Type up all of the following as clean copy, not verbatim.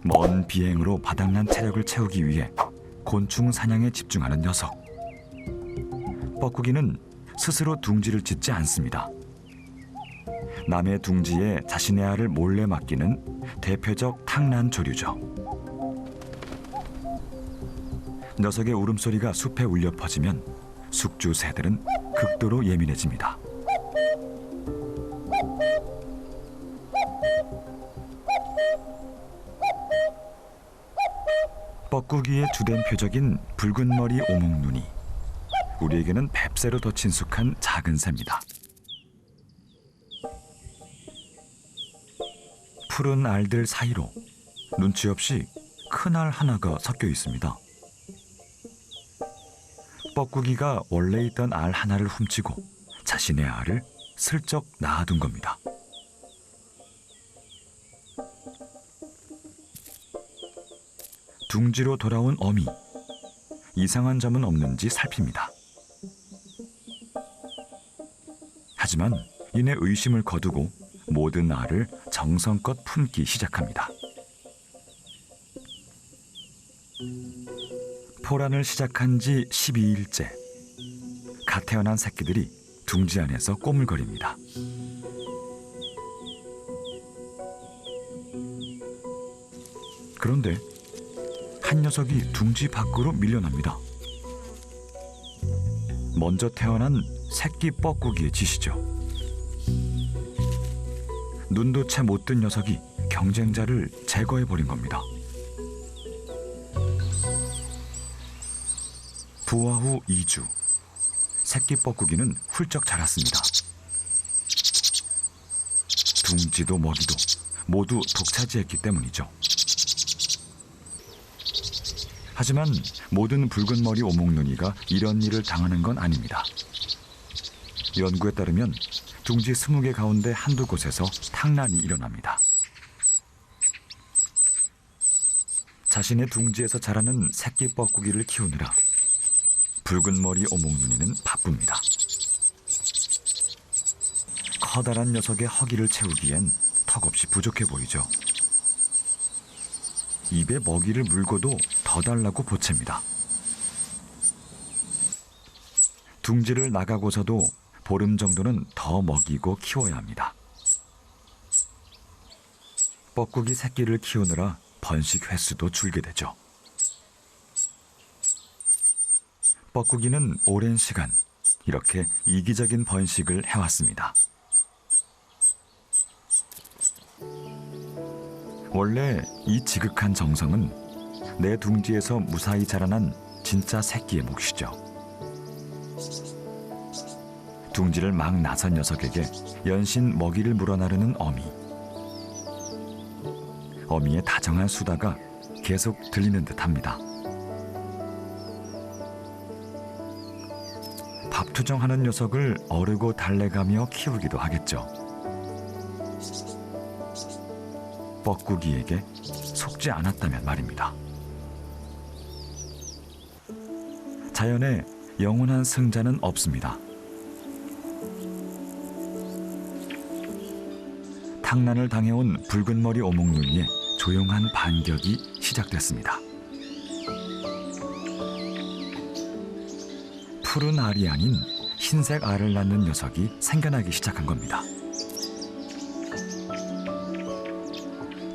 먼 비행으로 바닥난 체력을 채우기 위해 곤충 사냥에 집중하는 녀석. 뻐꾸기는 스스로 둥지를 짓지 않습니다. 남의 둥지에 자신의 알을 몰래 맡기는 대표적 탕난 조류죠. 녀석의 울음소리가 숲에 울려 퍼지면 숙주 새들은 극도로 예민해집니다. 뻐꾸기의 주된 표적인 붉은 머리 오목눈이, 우리에게는 뱁새로 더 친숙한 작은 새입니다. 푸른 알들 사이로 눈치 없이 큰 알 하나가 섞여 있습니다. 뻐꾸기가 원래 있던 알 하나를 훔치고 자신의 알을 슬쩍 낳아둔 겁니다. 둥지로 돌아온 어미, 이상한 점은 없는지 살핍니다. 하지만 이내 의심을 거두고 모든 알을 정성껏 품기 시작합니다. 포란을 시작한 지 12일째, 갓 태어난 새끼들이 둥지 안에서 꼬물거립니다. 그런데 한 녀석이 둥지 밖으로 밀려납니다. 먼저 태어난 새끼 뻐꾸기의 짓이죠. 눈도 채 못 뜬 녀석이 경쟁자를 제거해버린 겁니다. 부화 후 2주, 새끼 뻐꾸기는 훌쩍 자랐습니다. 둥지도 먹이도 모두 독차지했기 때문이죠. 하지만 모든 붉은 머리 오목눈이가 이런 일을 당하는 건 아닙니다. 연구에 따르면 둥지 20개 가운데 한두 곳에서 탕난이 일어납니다. 자신의 둥지에서 자라는 새끼 뻐꾸기를 키우느라 붉은 머리 오목눈이는 바쁩니다. 커다란 녀석의 허기를 채우기엔 턱없이 부족해 보이죠. 입에 먹이를 물고도 더 달라고 보챕니다. 둥지를 나가고서도 보름 정도는 더 먹이고 키워야 합니다. 뻐꾸기 새끼를 키우느라 번식 횟수도 줄게 되죠. 뻐꾸기는 오랜 시간 이렇게 이기적인 번식을 해왔습니다. 원래 이 지극한 정성은 내 둥지에서 무사히 자라난 진짜 새끼의 몫이죠. 둥지를 막 나선 녀석에게 연신 먹이를 물어나르는 어미. 어미의 다정한 수다가 계속 들리는 듯합니다. 밥투정하는 녀석을 어르고 달래가며 키우기도 하겠죠. 뻐꾸기에게 속지 않았다면 말입니다. 자연에 영원한 승자는 없습니다. 탕난을 당해온 붉은 머리 오목눈이의 조용한 반격이 시작됐습니다. 푸른 알이 아닌 흰색 알을 낳는 녀석이 생겨나기 시작한 겁니다.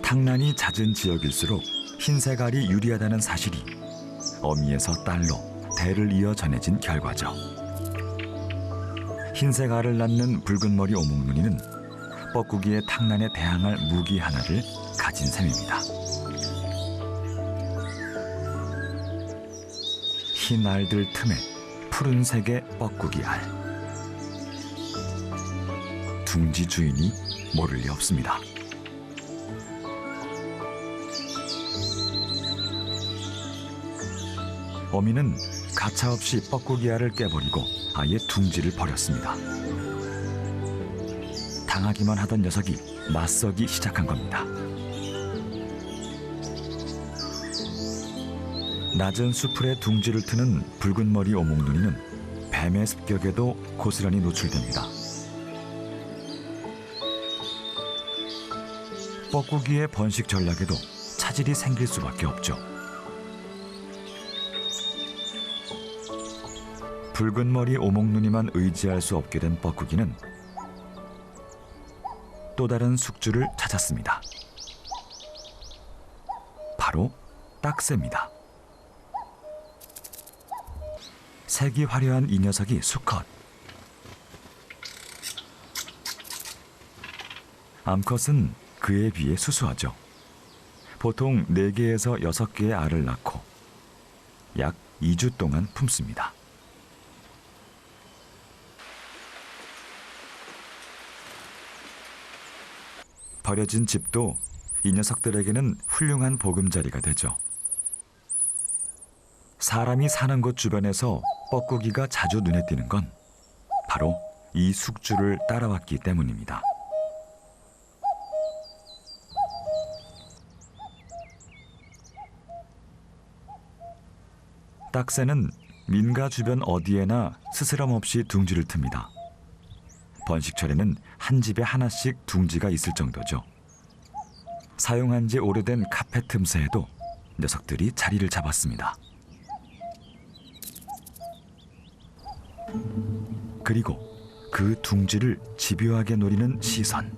탕난이 잦은 지역일수록 흰색 알이 유리하다는 사실이 어미에서 딸로 대를 이어 전해진 결과죠. 흰색 알을 낳는 붉은 머리 오목눈이는 뻐꾸기의 탕난에 대항할 무기 하나를 가진 셈입니다. 흰 알들 틈에 푸른색의 뻐꾸기 알. 둥지 주인이 모를 리 없습니다. 어미는 가차없이 뻐꾸기 알을 깨버리고 아예 둥지를 버렸습니다. 당하기만 하던 녀석이 맞서기 시작한 겁니다. 낮은 수풀에 둥지를 트는 붉은 머리 오목눈이는 뱀의 습격에도 고스란히 노출됩니다. 뻐꾸기의 번식 전략에도 차질이 생길 수밖에 없죠. 붉은 머리 오목누니만 의지할 수 없게 된 뻐꾸기는 또 다른 숙주를 찾았습니다. 바로 딱새입니다. 색이 화려한 이 녀석이 수컷. 암컷은 그에 비해 수수하죠. 보통 4개에서 6개의 알을 낳고 약 2주 동안 품습니다. 버려진 집도 이 녀석들에게는 훌륭한 보금자리가 되죠. 사람이 사는 곳 주변에서 뻐꾸기가 자주 눈에 띄는 건 바로 이 숙주를 따라왔기 때문입니다. 딱새는 민가 주변 어디에나 스스럼 없이 둥지를 틉니다. 번식철에는 한 집에 하나씩 둥지가 있을 정도죠. 사용한 지 오래된 카펫 틈새에도 녀석들이 자리를 잡았습니다. 그리고 그 둥지를 집요하게 노리는 시선.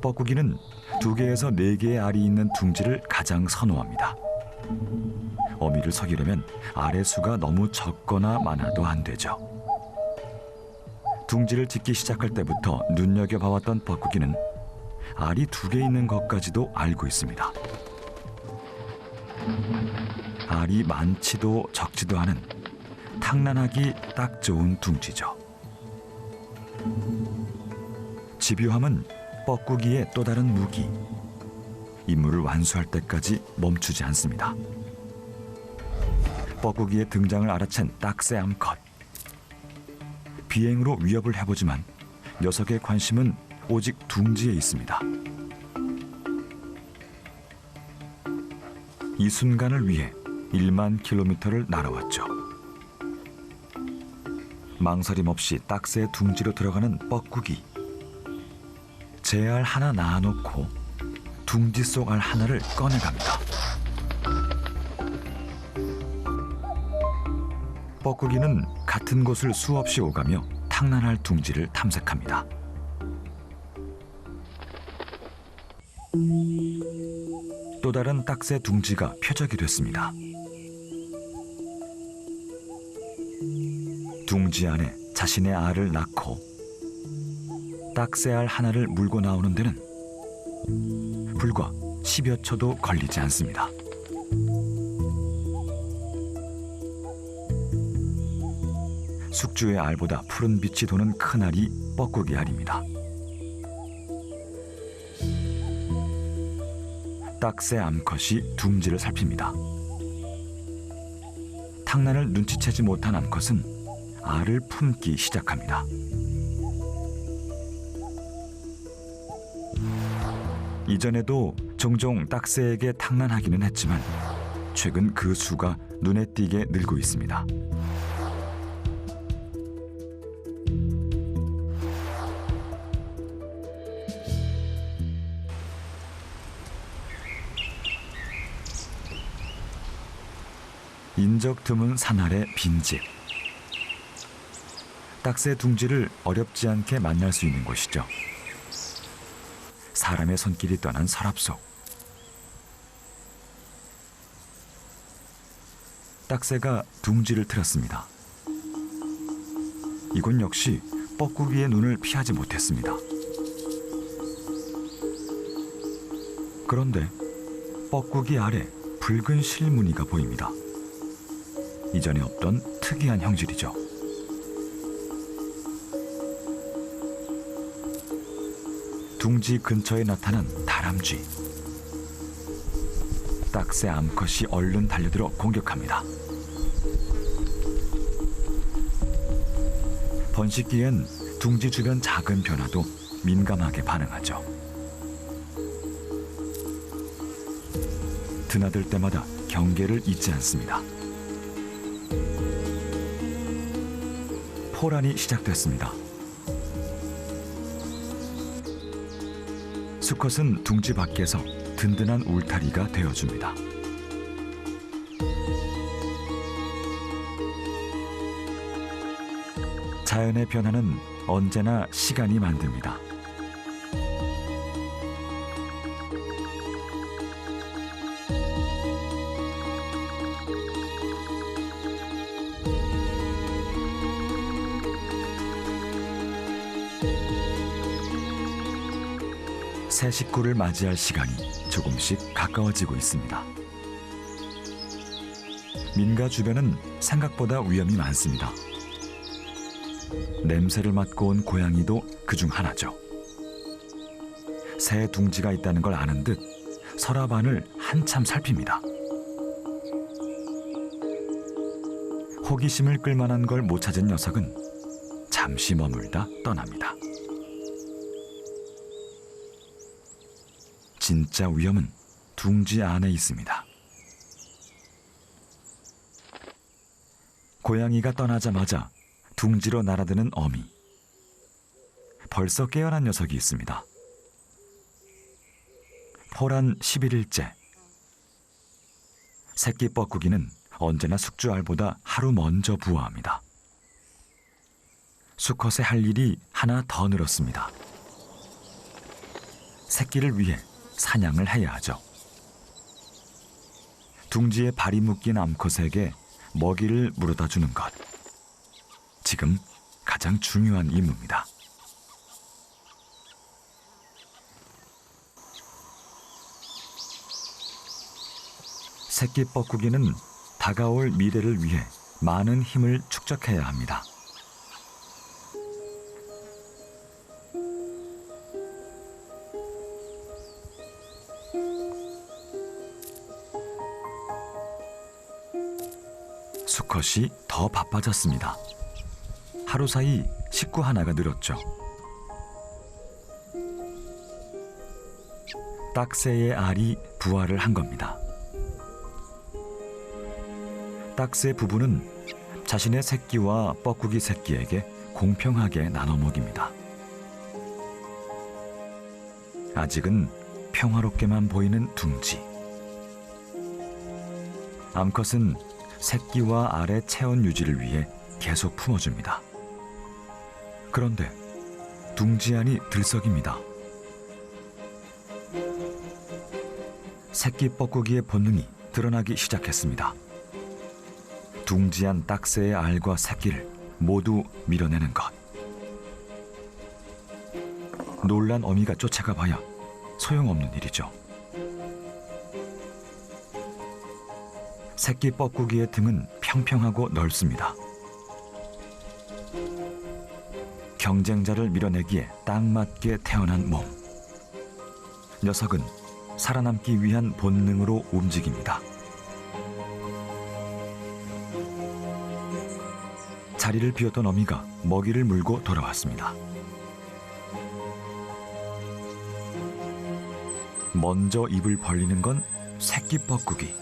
뻐꾸기는 2개에서 4개의 알이 있는 둥지를 가장 선호합니다. 어미를 속이려면 알의 수가 너무 적거나 많아도 안 되죠. 둥지를 짓기 시작할 때부터 눈여겨봐왔던 뻐꾸기는 알이 2개 있는 것까지도 알고 있습니다. 알이 많지도 적지도 않은 탕란하기 딱 좋은 둥지죠. 집요함은 뻐꾸기의 또 다른 무기. 임무를 완수할 때까지 멈추지 않습니다. 뻐꾸기의 등장을 알아챈 딱새 암컷. 비행으로 위협을 해보지만 녀석의 관심은 오직 둥지에 있습니다. 이 순간을 위해 1만 킬로미터를 날아왔죠. 망설임 없이 딱새의 둥지로 들어가는 뻐꾸기. 제 알 하나 낳아놓고 둥지 속 알 하나를 꺼내갑니다. 뻐꾸기는 같은 곳을 수없이 오가며 탕란할 둥지를 탐색합니다. 또 다른 딱새 둥지가 표적이 됐습니다. 둥지 안에 자신의 알을 낳고 딱새 알 하나를 물고 나오는 데는 불과 10여 초도 걸리지 않습니다. 숙주의 알보다 푸른 빛이 도는 큰 알이 뻐꾸기 알입니다. 딱새 암컷이 둥지를 살핍니다. 탕란을 눈치채지 못한 암컷은 알을 품기 시작합니다. 이전에도 종종 딱새에게 탕란하기는 했지만 최근 그 수가 눈에 띄게 늘고 있습니다. 인적 드문 산 아래 빈집. 딱새 둥지를 어렵지 않게 만날 수 있는 곳이죠. 사람의 손길이 떠난 서랍 속. 딱새가 둥지를 틀었습니다. 이곳 역시 뻐꾸기의 눈을 피하지 못했습니다. 그런데 뻐꾸기 아래 붉은 실무늬가 보입니다. 이전에 없던 특이한 형질이죠. 둥지 근처에 나타난 다람쥐. 딱새 암컷이 얼른 달려들어 공격합니다. 번식기엔 둥지 주변 작은 변화도 민감하게 반응하죠. 드나들 때마다 경계를 잊지 않습니다. 포란이 시작됐습니다. 수컷은 둥지 밖에서 든든한 울타리가 되어줍니다. 자연의 변화는 언제나 시간이 만듭니다. 새 식구를 맞이할 시간이 조금씩 가까워지고 있습니다. 민가 주변은 생각보다 위험이 많습니다. 냄새를 맡고 온 고양이도 그중 하나죠. 새 둥지가 있다는 걸 아는 듯 서랍 안을 한참 살핍니다. 호기심을 끌만한 걸 못 찾은 녀석은 잠시 머물다 떠납니다. 진짜 위험은 둥지 안에 있습니다. 고양이가 떠나자마자 둥지로 날아드는 어미. 벌써 깨어난 녀석이 있습니다. 포란 11일째. 새끼 뻐꾸기는 언제나 숙주알보다 하루 먼저 부화합니다. 수컷에 할 일이 하나 더 늘었습니다. 새끼를 위해 사냥을 해야 하죠. 둥지에 발이 묶인 암컷에게 먹이를 물어다 주는 것. 지금 가장 중요한 임무입니다. 새끼 뻐꾸기는 다가올 미래를 위해 많은 힘을 축적해야 합니다. 수컷이 더 바빠졌습니다. 하루 사이 식구 하나가 늘었죠. 딱새의 알이 부화를 한 겁니다. 딱새 부부는 자신의 새끼와 뻐꾸기 새끼에게 공평하게 나눠 먹입니다. 아직은 평화롭게만 보이는 둥지. 암컷은 새끼와 알의 체온 유지를 위해 계속 품어줍니다. 그런데 둥지 안이 들썩입니다. 새끼 뻐꾸기의 본능이 드러나기 시작했습니다. 둥지 안 딱새의 알과 새끼를 모두 밀어내는 것. 놀란 어미가 쫓아가 봐야 소용없는 일이죠. 새끼 뻐꾸기의 등은 평평하고 넓습니다. 경쟁자를 밀어내기에 딱 맞게 태어난 몸. 녀석은 살아남기 위한 본능으로 움직입니다. 자리를 비웠던 어미가 먹이를 물고 돌아왔습니다. 먼저 입을 벌리는 건 새끼 뻐꾸기.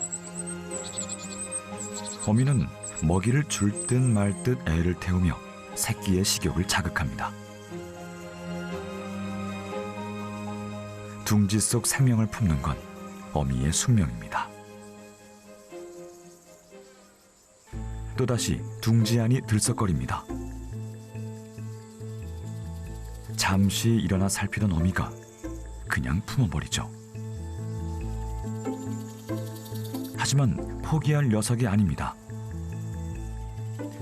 어미는 먹이를 줄 듯 말 듯 애를 태우며 새끼의 식욕을 자극합니다. 둥지 속 생명을 품는 건 어미의 숙명입니다. 또다시 둥지 안이 들썩거립니다. 잠시 일어나 살피던 어미가 그냥 품어버리죠. 하지만 포기할 녀석이 아닙니다.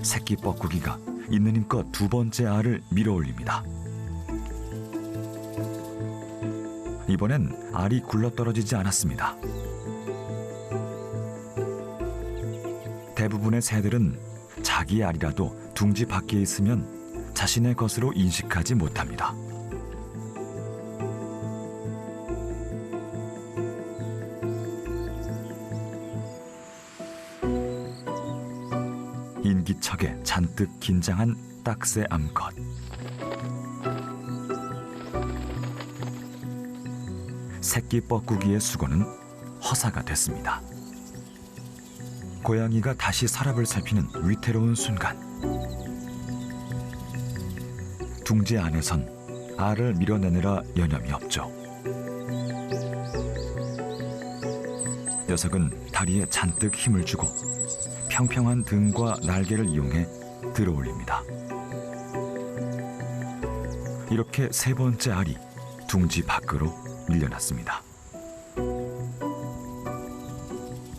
새끼 뻐꾸기가 있는 힘껏 두 번째 알을 밀어올립니다. 이번엔 알이 굴러떨어지지 않았습니다. 대부분의 새들은 자기 알이라도 둥지 밖에 있으면 자신의 것으로 인식하지 못합니다. 인기척에 잔뜩 긴장한 딱새 암컷. 새끼 뻐꾸기의 수고는 허사가 됐습니다. 고양이가 다시 서랍을 살피는 위태로운 순간. 둥지 안에선 알을 밀어내느라 여념이 없죠. 녀석은 다리에 잔뜩 힘을 주고 평평한 등과 날개를 이용해 들어올립니다. 이렇게 세 번째 알이 둥지 밖으로 밀려났습니다.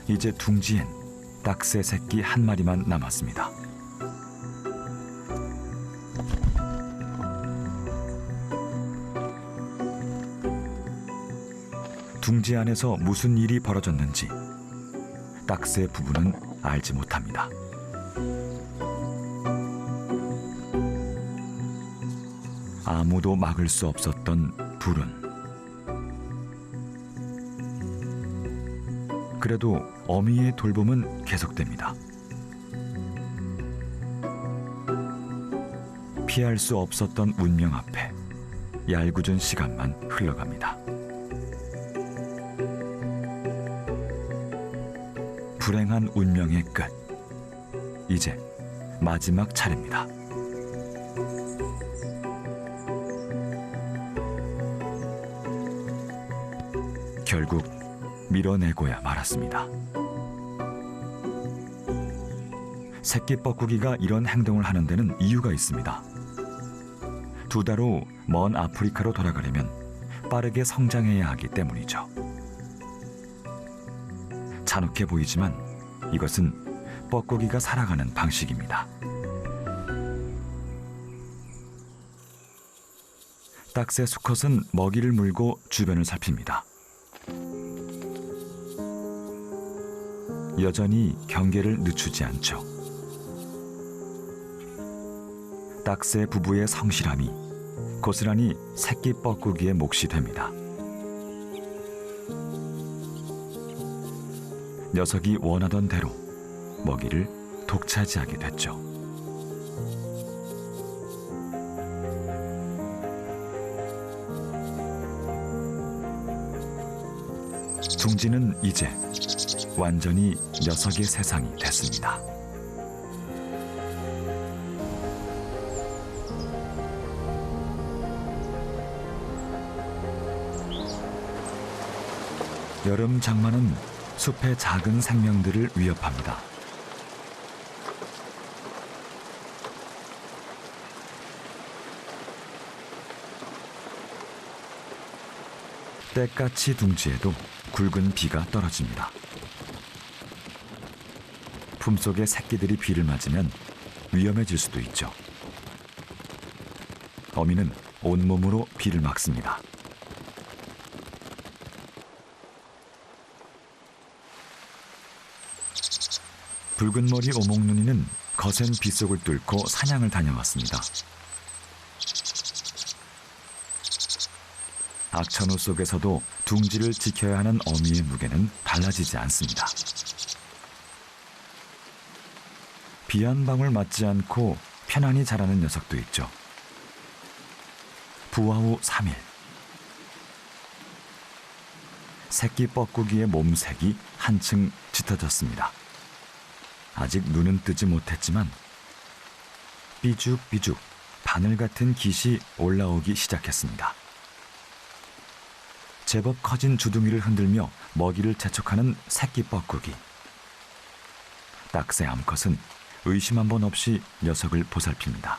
이제 둥지엔 딱새 새끼 한 마리만 남았습니다. 둥지 안에서 무슨 일이 벌어졌는지 딱새 부부는 알지 못합니다. 아무도 막을 수 없었던 불은 그래도 어미의 돌봄은 계속됩니다. 피할 수 없었던 운명 앞에 얄궂은 시간만 흘러갑니다. 불행한 운명의 끝. 이제 마지막 차례입니다. 결국 밀어내고야 말았습니다. 새끼 뻐꾸기가 이런 행동을 하는 데는 이유가 있습니다. 2달 후 먼 아프리카로 돌아가려면 빠르게 성장해야 하기 때문이죠. 잔혹해 보이지만 이것은 뻐꾸기가 살아가는 방식입니다. 딱새 수컷은 먹이를 물고 주변을 살핍니다. 여전히 경계를 늦추지 않죠. 딱새 부부의 성실함이 고스란히 새끼 뻐꾸기의 몫이 됩니다. 녀석이 원하던 대로 먹이를 독차지하게 됐죠. 둥지는 이제 완전히 녀석의 세상이 됐습니다. 여름 장마는 숲의 작은 생명들을 위협합니다. 때까치 둥지에도 굵은 비가 떨어집니다. 품속의 새끼들이 비를 맞으면 위험해질 수도 있죠. 어미는 온몸으로 비를 막습니다. 붉은 머리 오목눈이는 거센 빗속을 뚫고 사냥을 다녀왔습니다. 악천후 속에서도 둥지를 지켜야 하는 어미의 무게는 달라지지 않습니다. 비 한 방울 맞지 않고 편안히 자라는 녀석도 있죠. 부화 후 3일. 새끼 뻐꾸기의 몸색이 한층 짙어졌습니다. 아직 눈은 뜨지 못했지만 삐죽삐죽 바늘 같은 깃이 올라오기 시작했습니다. 제법 커진 주둥이를 흔들며 먹이를 재촉하는 새끼 뻐꾸기. 딱새 암컷은 의심 한 번 없이 녀석을 보살핍니다.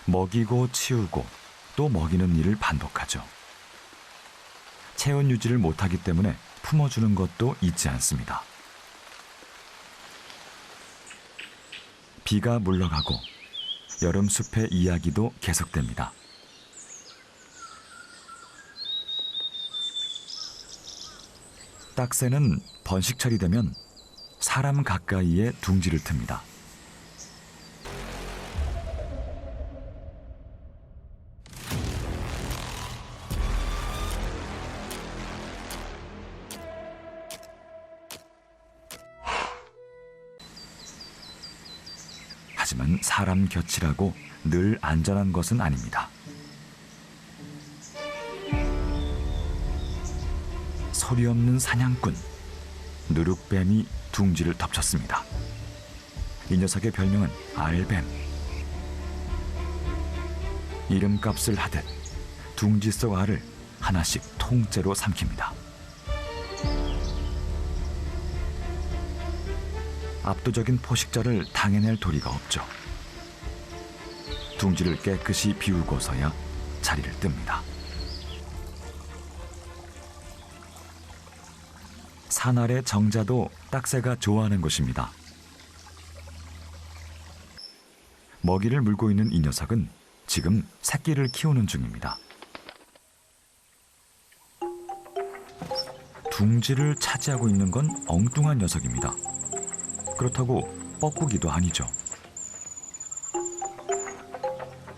먹이고 치우고 또 먹이는 일을 반복하죠. 체온 유지를 못하기 때문에 품어주는 것도 잊지 않습니다. 비가 물러가고 여름 숲의 이야기도 계속됩니다. 딱새는 번식철이 되면 사람 가까이에 둥지를 틉니다. 하지만 사람 곁이라고 늘 안전한 것은 아닙니다. 소리 없는 사냥꾼, 누룩뱀이 둥지를 덮쳤습니다. 이 녀석의 별명은 알뱀. 이름값을 하듯 둥지 속 알을 하나씩 통째로 삼킵니다. 압도적인 포식자를 당해낼 도리가 없죠. 둥지를 깨끗이 비우고서야 자리를 뜹니다. 산 아래 정자도 딱새가 좋아하는 곳입니다. 먹이를 물고 있는 이 녀석은 지금 새끼를 키우는 중입니다. 둥지를 차지하고 있는 건 엉뚱한 녀석입니다. 그렇다고 뻐꾸기도 아니죠.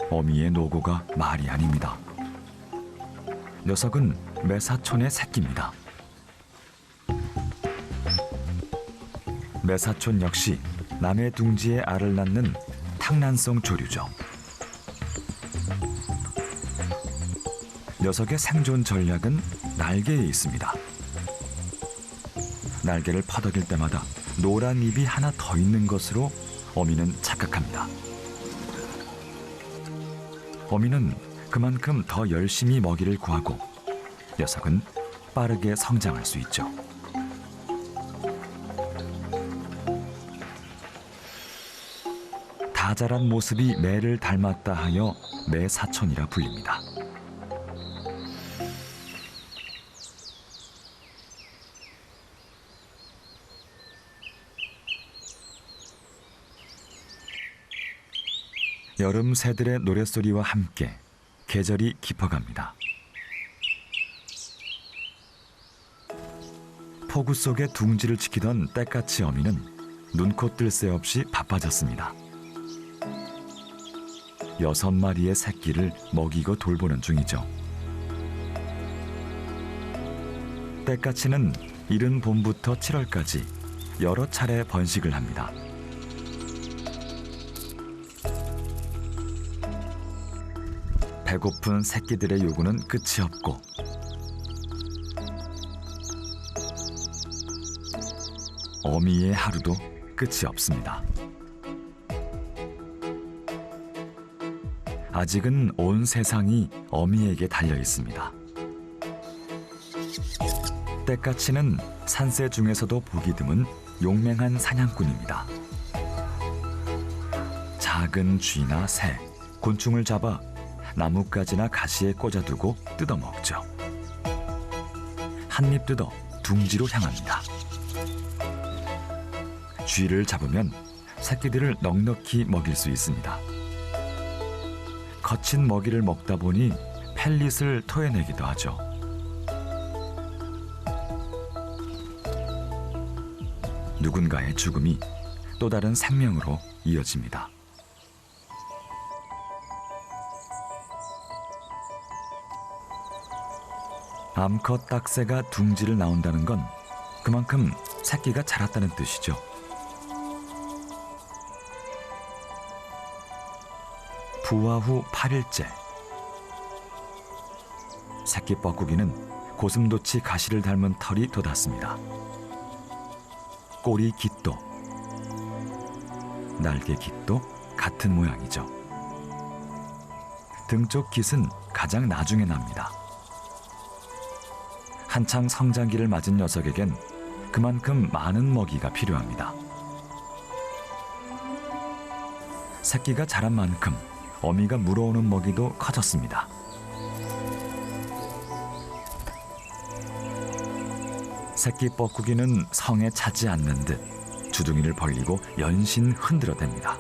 어미의 노고가 말이 아닙니다. 녀석은 매사촌의 새끼입니다. 매사촌 역시 남의 둥지에 알을 낳는 탕난성 조류죠. 녀석의 생존 전략은 날개에 있습니다. 날개를 퍼덕일 때마다 노란 잎이 하나 더 있는 것으로 어미는 착각합니다. 어미는 그만큼 더 열심히 먹이를 구하고 녀석은 빠르게 성장할 수 있죠. 다 자란 모습이 매를 닮았다 하여 매사촌이라 불립니다. 여름 새들의 노랫소리와 함께 계절이 깊어갑니다. 폭우 속에 둥지를 지키던 때까치 어미는 눈코 뜰 새 없이 바빠졌습니다. 6마리의 새끼를 먹이고 돌보는 중이죠. 때까치는 이른 봄부터 7월까지 여러 차례 번식을 합니다. 배고픈 새끼들의 요구는 끝이 없고 어미의 하루도 끝이 없습니다. 아직은 온 세상이 어미에게 달려 있습니다. 때까치는 산새 중에서도 보기 드문 용맹한 사냥꾼입니다. 작은 쥐나 새, 곤충을 잡아 나뭇가지나 가시에 꽂아두고 뜯어먹죠. 한 입 뜯어 둥지로 향합니다. 쥐를 잡으면 새끼들을 넉넉히 먹일 수 있습니다. 거친 먹이를 먹다 보니 펠릿을 토해내기도 하죠. 누군가의 죽음이 또 다른 생명으로 이어집니다. 암컷 딱새가 둥지를 나온다는 건 그만큼 새끼가 자랐다는 뜻이죠. 부화 후 8일째. 새끼 뻐꾸기는 고슴도치 가시를 닮은 털이 돋았습니다. 꼬리 깃도, 날개 깃도 같은 모양이죠. 등 쪽 깃은 가장 나중에 납니다. 한창 성장기를 맞은 녀석에겐 그만큼 많은 먹이가 필요합니다. 새끼가 자란 만큼 어미가 물어오는 먹이도 커졌습니다. 새끼 뻐꾸기는 성에 차지 않는 듯 주둥이를 벌리고 연신 흔들어댑니다.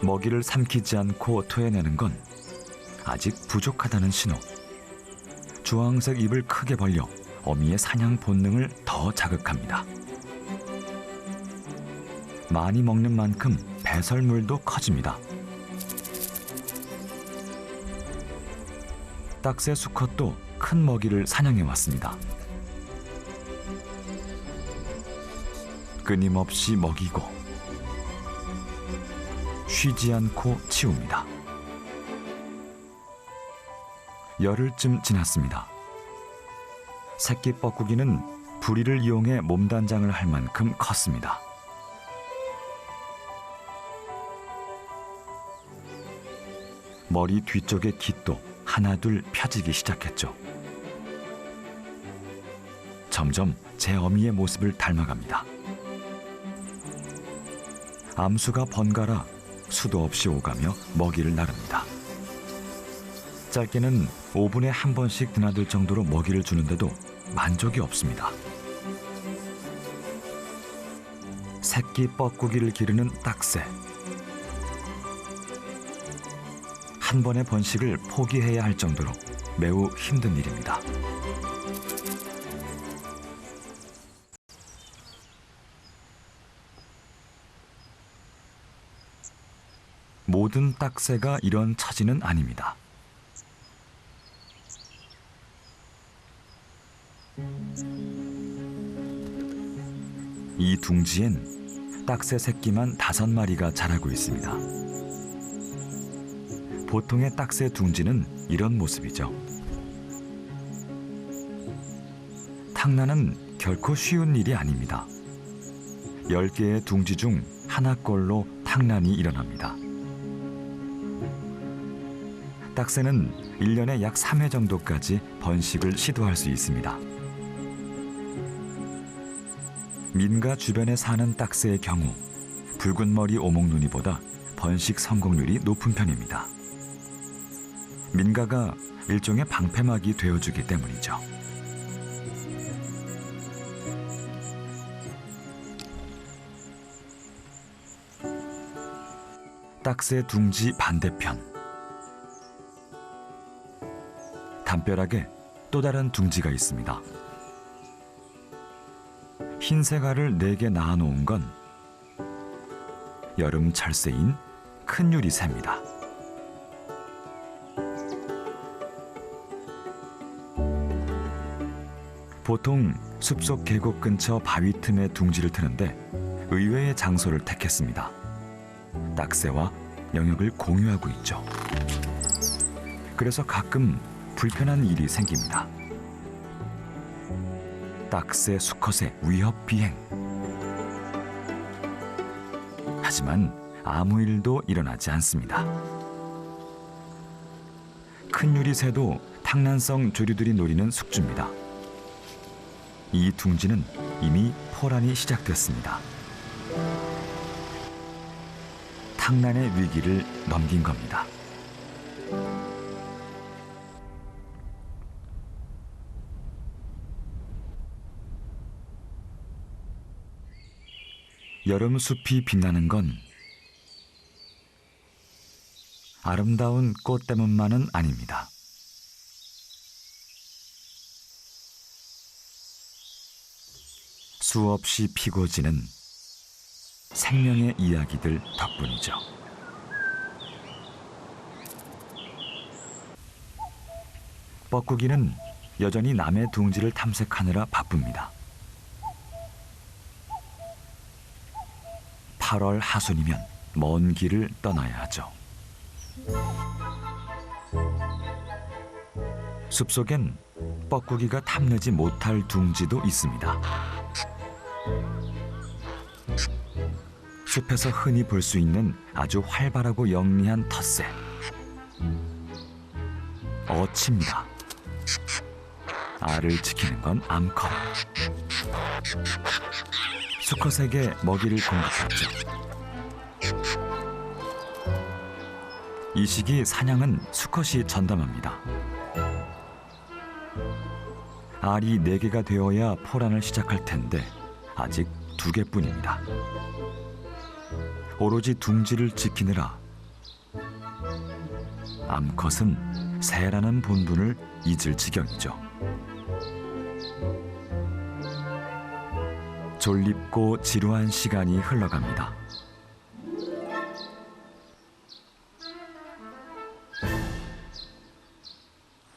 먹이를 삼키지 않고 토해내는 건 아직 부족하다는 신호. 주황색 입을 크게 벌려 어미의 사냥 본능을 더 자극합니다. 많이 먹는 만큼 배설물도 커집니다. 딱새 수컷도 큰 먹이를 사냥해 왔습니다. 끊임없이 먹이고 쉬지 않고 치웁니다. 열흘쯤 지났습니다. 새끼 뻐꾸기는 부리를 이용해 몸단장을 할 만큼 컸습니다. 머리 뒤쪽의 깃도 하나둘 펴지기 시작했죠. 점점 제 어미의 모습을 닮아갑니다. 암수가 번갈아 수도 없이 오가며 먹이를 나릅니다. 짧게는 5분에 한 번씩 드나들 정도로 먹이를 주는데도 만족이 없습니다. 새끼 뻐꾸기를 기르는 딱새. 한 번의 번식을 포기해야 할 정도로 매우 힘든 일입니다. 모든 딱새가 이런 처지는 아닙니다. 이 둥지엔 딱새 새끼만 5마리가 자라고 있습니다. 보통의 딱새 둥지는 이런 모습이죠. 탕나는 결코 쉬운 일이 아닙니다. 10개의 둥지 중 하나꼴로 탕난이 일어납니다. 딱새는 1년에 약 3회 정도까지 번식을 시도할 수 있습니다. 민가 주변에 사는 딱새의 경우 붉은 머리 오목눈이보다 번식 성공률이 높은 편입니다. 민가가 일종의 방패막이 되어주기 때문이죠. 딱새 둥지 반대편. 담벼락에 또 다른 둥지가 있습니다. 흰색 알을 4개 낳아놓은 건 여름 철새인 큰 유리새입니다. 보통 숲속 계곡 근처 바위 틈에 둥지를 트는데 의외의 장소를 택했습니다. 딱새와 영역을 공유하고 있죠. 그래서 가끔 불편한 일이 생깁니다. 딱새 수컷의 위협 비행. 하지만 아무 일도 일어나지 않습니다. 큰 유리새도 탕난성 조류들이 노리는 숙주입니다. 이 둥지는 이미 포란이 시작됐습니다. 탕난의 위기를 넘긴 겁니다. 여름 숲이 빛나는 건 아름다운 꽃 때문만은 아닙니다. 수없이 피고 지는 생명의 이야기들 덕분이죠. 뻐꾸기는 여전히 남의 둥지를 탐색하느라 바쁩니다. 8월 하순이면 먼 길을 떠나야 하죠. 숲속엔 뻐꾸기가 탐내지 못할 둥지도 있습니다. 숲에서 흔히 볼 수 있는 아주 활발하고 영리한 텃새. 어치입니다. 알을 지키는 건 암컷. 수컷에게 먹이를 공급했죠. 이 시기 사냥은 수컷이 전담합니다. 알이 4개가 되어야 포란을 시작할 텐데 아직 2개뿐입니다. 오로지 둥지를 지키느라 암컷은 새라는 본분을 잊을 지경이죠. 졸립고 지루한 시간이 흘러갑니다.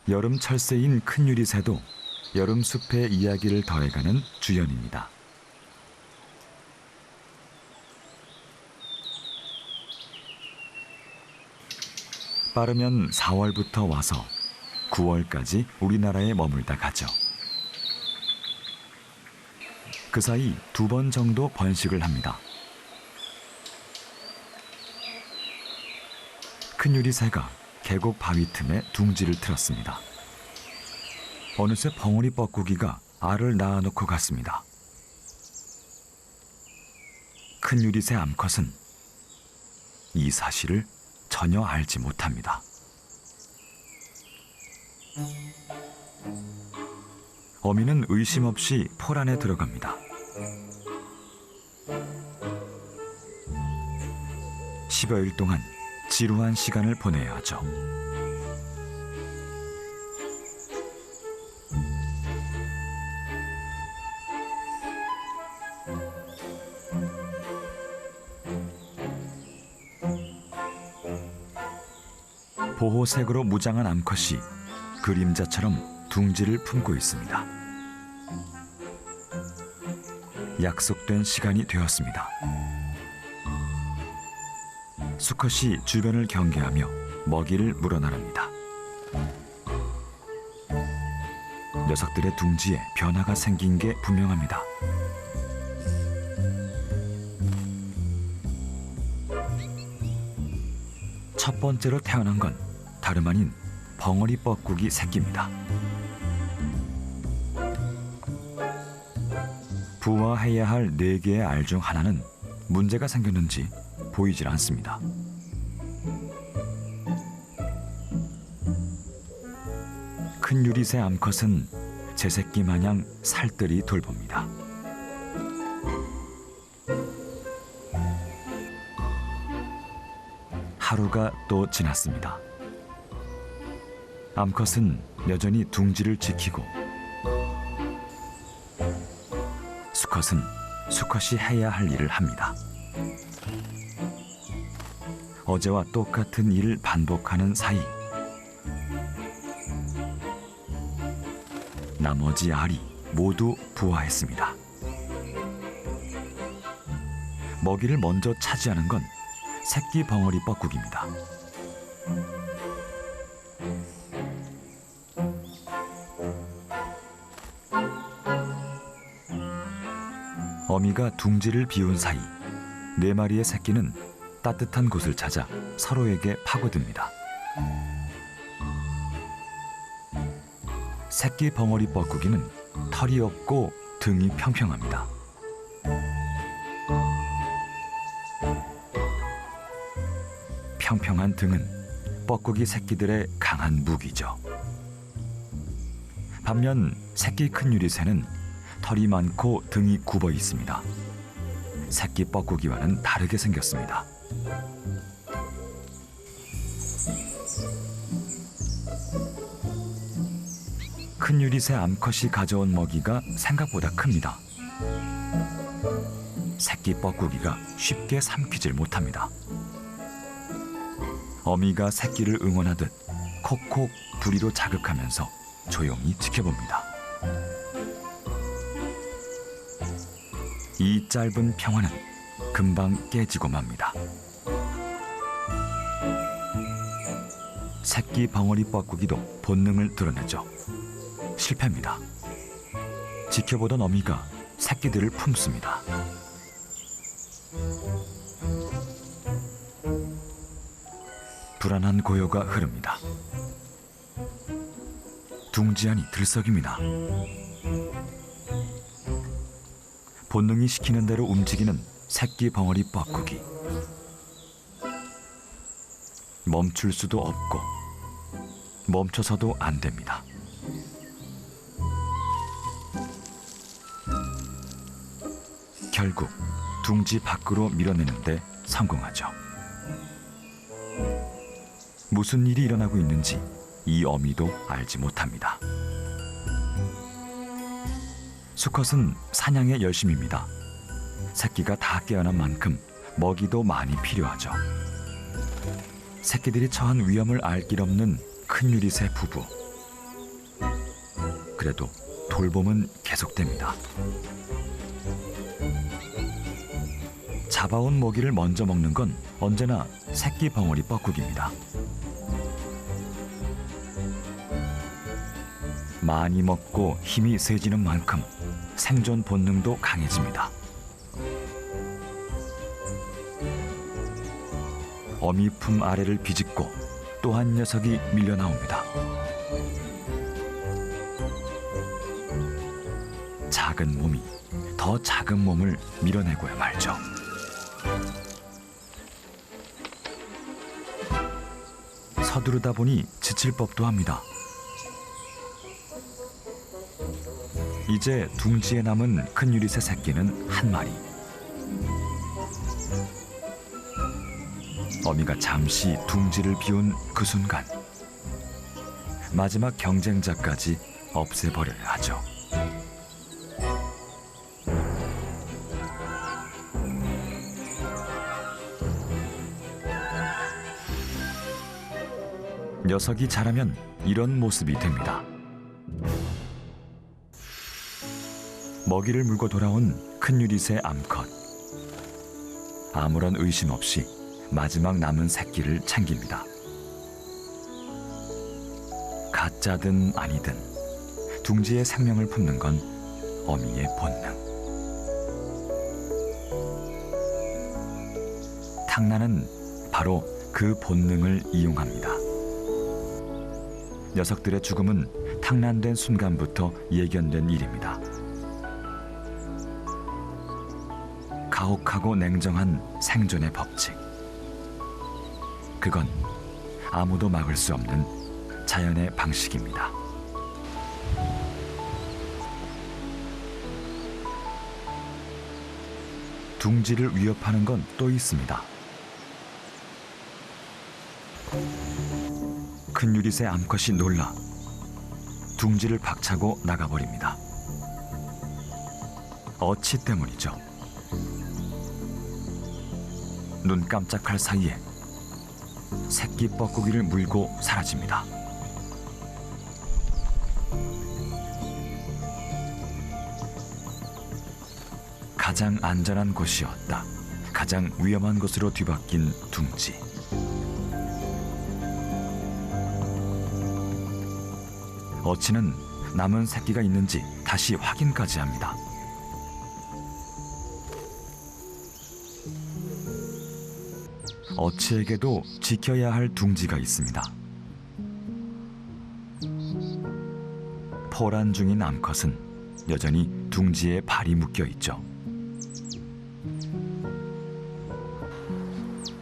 여름 철새인 큰 유리새도 여름 숲의 이야기를 더해가는 주연입니다. 빠르면 4월부터 와서 9월까지 우리나라에 머물다 가죠. 그 사이 2번 정도 번식을 합니다. 큰 유리새가 계곡 바위 틈에 둥지를 틀었습니다. 어느새 벙어리 뻐꾸기가 알을 낳아놓고 갔습니다. 큰 유리새 암컷은 이 사실을 전혀 알지 못합니다. 어미는 의심 없이 폴 안에 들어갑니다. 10여일 동안 지루한 시간을 보내야 하죠. 보호색으로 무장한 암컷이 그림자처럼 둥지를 품고 있습니다. 약속된 시간이 되었습니다. 수컷이 주변을 경계하며 먹이를 물어나릅니다. 녀석들의 둥지에 변화가 생긴 게 분명합니다. 첫 번째로 태어난 건 다름 아닌 벙어리 뻐꾸기 새끼입니다. 부화해야 할 4개의 알 중 하나는 문제가 생겼는지 보이질 않습니다. 큰 유리새 암컷은 제 새끼 마냥 살뜰히 돌봅니다. 하루가 또 지났습니다. 암컷은 여전히 둥지를 지키고 수컷은 수컷이 해야 할 일을 합니다. 어제와 똑같은 일을 반복하는 사이 나머지 알이 모두 부화했습니다. 먹이를 먼저 차지하는 건 새끼 벙어리 뻐꾸기입니다. 어미가 둥지를 비운 사이 4마리의 새끼는 따뜻한 곳을 찾아 서로에게 파고듭니다. 새끼 벙어리 뻐꾸기는 털이 없고 등이 평평합니다. 평평한 등은 뻐꾸기 새끼들의 강한 무기죠. 반면 새끼 큰 유리새는 털이 많고 등이 굽어 있습니다. 새끼 뻐꾸기와는 다르게 생겼습니다. 큰 유리새 암컷이 가져온 먹이가 생각보다 큽니다. 새끼 뻐꾸기가 쉽게 삼키질 못합니다. 어미가 새끼를 응원하듯 콕콕 부리로 자극하면서 조용히 지켜봅니다. 이 짧은 평화는 금방 깨지고 맙니다. 새끼 벙어리 뻐꾸기도 본능을 드러내죠. 실패입니다. 지켜보던 어미가 새끼들을 품습니다. 불안한 고요가 흐릅니다. 둥지 안이 들썩입니다. 본능이 시키는 대로 움직이는 새끼 벙어리 뻐꾸기. 멈출 수도 없고 멈춰서도 안 됩니다. 결국 둥지 밖으로 밀어내는데 성공하죠. 무슨 일이 일어나고 있는지 이 어미도 알지 못합니다. 수컷은 사냥에 열심입니다. 새끼가 다 깨어난 만큼 먹이도 많이 필요하죠. 새끼들이 처한 위험을 알 길 없는 큰 유리새 부부. 그래도 돌봄은 계속됩니다. 잡아온 먹이를 먼저 먹는 건 언제나 새끼 벙어리 뻐꾸기입니다. 많이 먹고 힘이 세지는 만큼 생존 본능도 강해집니다. 어미 품 아래를 비집고 또 한 녀석이 밀려 나옵니다. 작은 몸이 더 작은 몸을 밀어내고야 말죠. 서두르다 보니 지칠 법도 합니다. 이제 둥지에 남은 큰 유리새 새끼는 한 마리. 어미가 잠시 둥지를 비운 그 순간 마지막 경쟁자까지 없애버려야 하죠. 녀석이 자라면 이런 모습이 됩니다. 먹이를 물고 돌아온 큰 유리새 암컷. 아무런 의심 없이 마지막 남은 새끼를 챙깁니다. 가짜든 아니든 둥지에 생명을 품는 건 어미의 본능. 탕나는 바로 그 본능을 이용합니다. 녀석들의 죽음은 탕난된 순간부터 예견된 일입니다. 가혹하고 냉정한 생존의 법칙. 그건 아무도 막을 수 없는 자연의 방식입니다. 둥지를 위협하는 건 또 있습니다. 큰 유리새 암컷이 놀라 둥지를 박차고 나가버립니다. 어치 때문이죠. 눈 깜짝할 사이에 새끼 뻐꾸기를 물고 사라집니다. 가장 안전한 곳이었다. 가장 위험한 곳으로 뒤바뀐 둥지. 어치는 남은 새끼가 있는지 다시 확인까지 합니다. 어치에게도 지켜야 할 둥지가 있습니다. 포란 중인 암컷은 여전히 둥지에 발이 묶여 있죠.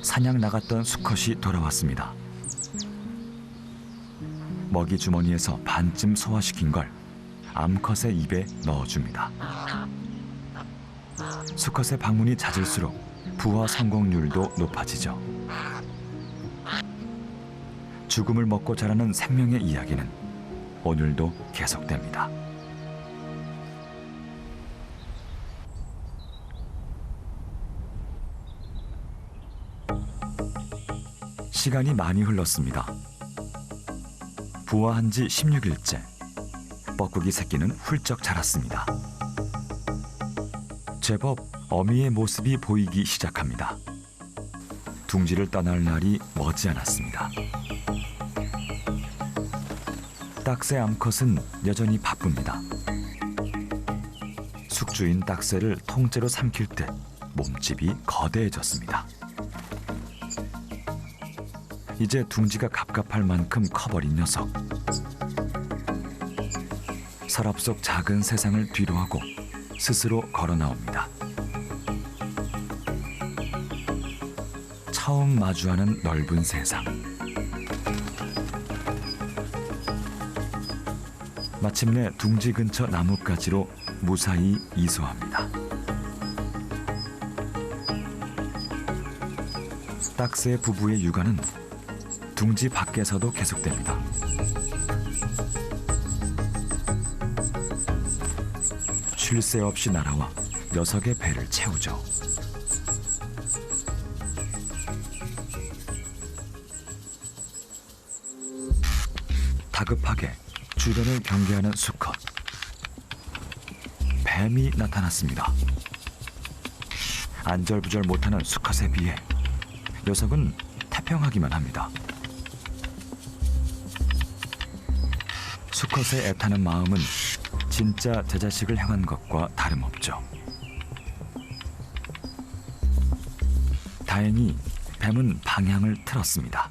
사냥 나갔던 수컷이 돌아왔습니다. 먹이 주머니에서 반쯤 소화시킨 걸 암컷의 입에 넣어줍니다. 수컷의 방문이 잦을수록 부화 성공률도 높아지죠. 죽음을 먹고 자라는 생명의 이야기는 오늘도 계속됩니다. 시간이 많이 흘렀습니다. 부화한 지 16일째. 뻐꾸기 새끼는 훌쩍 자랐습니다. 제법 어미의 모습이 보이기 시작합니다. 둥지를 떠날 날이 머지않았습니다. 딱새 암컷은 여전히 바쁩니다. 숙주인 딱새를 통째로 삼킬 듯 몸집이 거대해졌습니다. 이제 둥지가 갑갑할 만큼 커버린 녀석. 서랍 속 작은 세상을 뒤로하고 스스로 걸어 나옵니다. 처음 마주하는 넓은 세상. 마침내 둥지 근처 나뭇가지로 무사히 이소합니다. 딱새 부부의 육아는 둥지 밖에서도 계속됩니다. 쉴 새 없이 날아와 녀석의 배를 채우죠. 다급하게 주변을 경계하는 수컷. 뱀이 나타났습니다. 안절부절 못하는 수컷에 비해 녀석은 태평하기만 합니다. 수컷의 애타는 마음은 진짜 제 자식을 향한 것과 다름없죠. 다행히 뱀은 방향을 틀었습니다.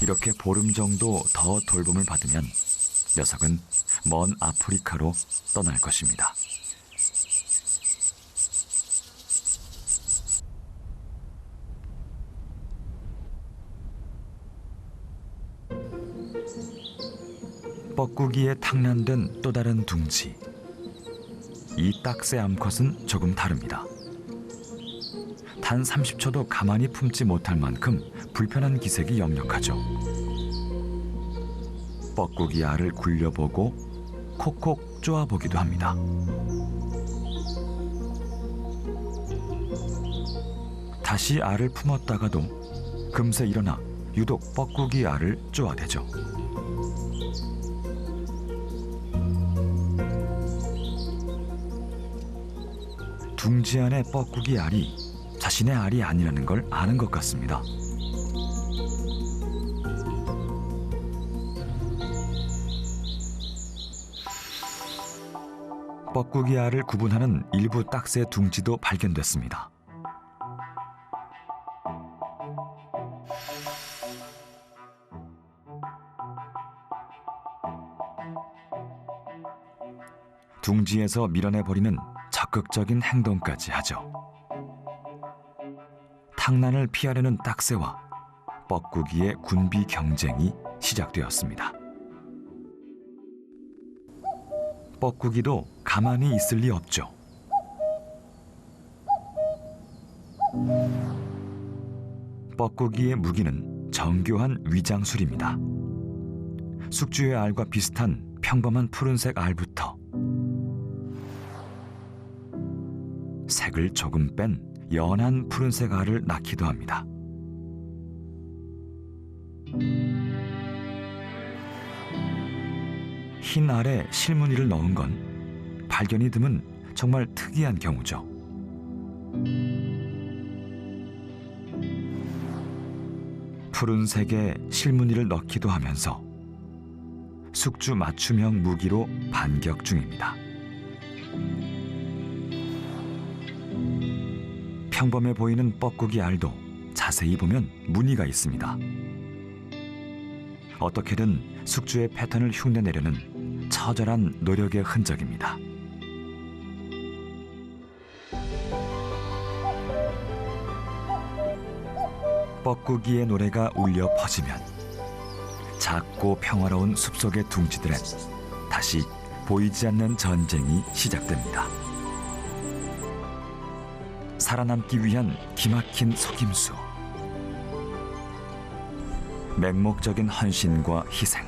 이렇게 보름 정도 더 돌봄을 받으면 녀석은 먼 아프리카로 떠날 것입니다. 뻐꾸기에 탕난된 또 다른 둥지. 이 딱새 암컷은 조금 다릅니다. 단 30초도 가만히 품지 못할 만큼 불편한 기색이 역력하죠. 뻐꾸기 알을 굴려보고 콕콕 쪼아보기도 합니다. 다시 알을 품었다가도 금세 일어나 유독 뻐꾸기 알을 쪼아대죠. 둥지 안의 뻐꾸기 알이 자신의 알이 아니라는 걸 아는 것 같습니다. 뻐꾸기 알을 구분하는 일부 딱새 둥지도 발견됐습니다. 둥지에서 밀어내버리는 적극적인 행동까지 하죠. 탕난을 피하려는 딱새와 뻐꾸기의 군비 경쟁이 시작되었습니다. 뻐꾸기도 가만히 있을 리 없죠. 뻐꾸기의 무기는 정교한 위장술입니다. 숙주의 알과 비슷한 평범한 푸른색 알부터 색을 조금 뺀 연한 푸른색 알을 낳기도 합니다. 흰 알에 실무늬를 넣은 건 발견이 드문 정말 특이한 경우죠. 푸른색에 실무늬를 넣기도 하면서 숙주 맞춤형 무기로 반격 중입니다. 평범해 보이는 뻐꾸기 알도 자세히 보면 무늬가 있습니다. 어떻게든 숙주의 패턴을 흉내내려는 처절한 노력의 흔적입니다. 뻐꾸기의 노래가 울려 퍼지면 작고 평화로운 숲속의 둥지들엔 다시 보이지 않는 전쟁이 시작됩니다. 살아남기 위한 기막힌 속임수, 맹목적인 헌신과 희생,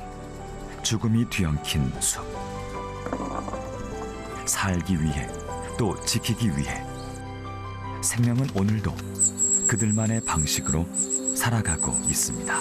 죽음이 뒤엉킨 숲. 살기 위해 또 지키기 위해 생명은 오늘도 그들만의 방식으로 살아가고 있습니다.